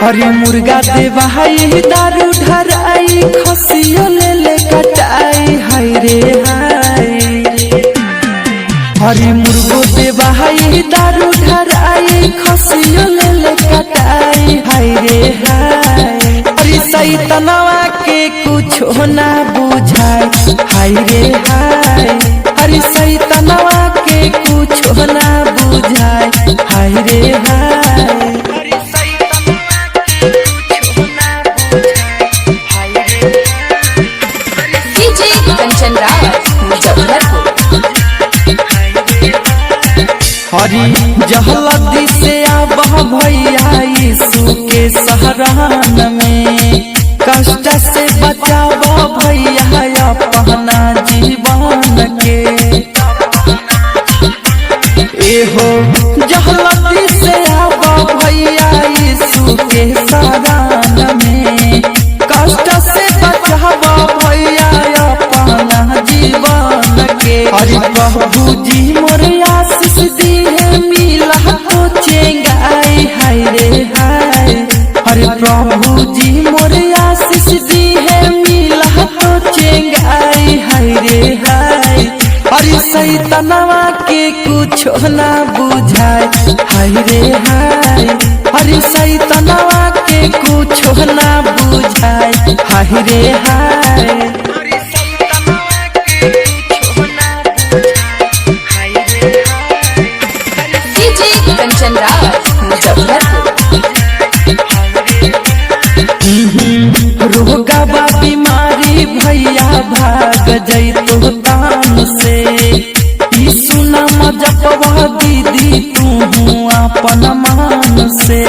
हरी मुर्गा देवा हाई दारू ढराई खसियो ले कटाई हाय रे हाय। हरी मुर्गो देवा हाई दारू ढराई खसियो ले कटाई हाय रे हाय। हरी सैतनवा के कुछ ना बुझाए हाय रे हाय। हरी सैतनवा के कुछ ना बुझाए हाय रे हाय। हरी जहलदी से आबह भैया यीशु के सहरान में कष्ट से बचाव भैया अपना जीवन के। एहो जहलदी से आबह भैया यीशु के सहरान में कष्ट से बचाव भैया अपना जीवन के। हरि प्रभु जी मोरे आशीष दी चेंगाई हाय रे हाय। हरे प्रभु जी मोरे आशीष दी है मिला तो चेंगाई हाय रे हाय। हरे सैतनवा के कुछ ना बुझाए हाय रे हाय। हरे सैतनवा के कुछ ना बुझाए हाय रे हाय। रोगवा बीमारी भैया भाग जैतो तान से यीशु नाम जपवा दीदी तू अपन मान से।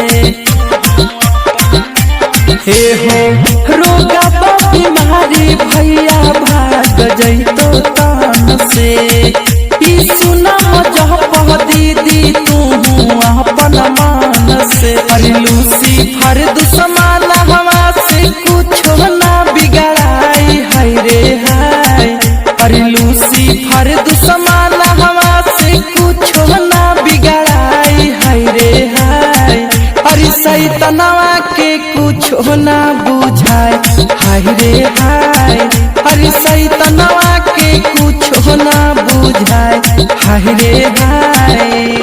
हे हो रोगवा बीमारी भैया भाग जैतो तान से यीशु नाम जपवा दीदी तू अपन मान से। अरे लूसीफर दुश्मन हवा से कुछ ना बिगड़ाई हाय रे हाय। अरे लूसीफर दुश्मन हवा से कुछ ना बिगड़ाई हाय रे हाय। अरे सैतनवा के कुछ ना बुझाए हाय रे हाय। अरे सैतनवा के कुछ ना बुझाए हाय रे हाय।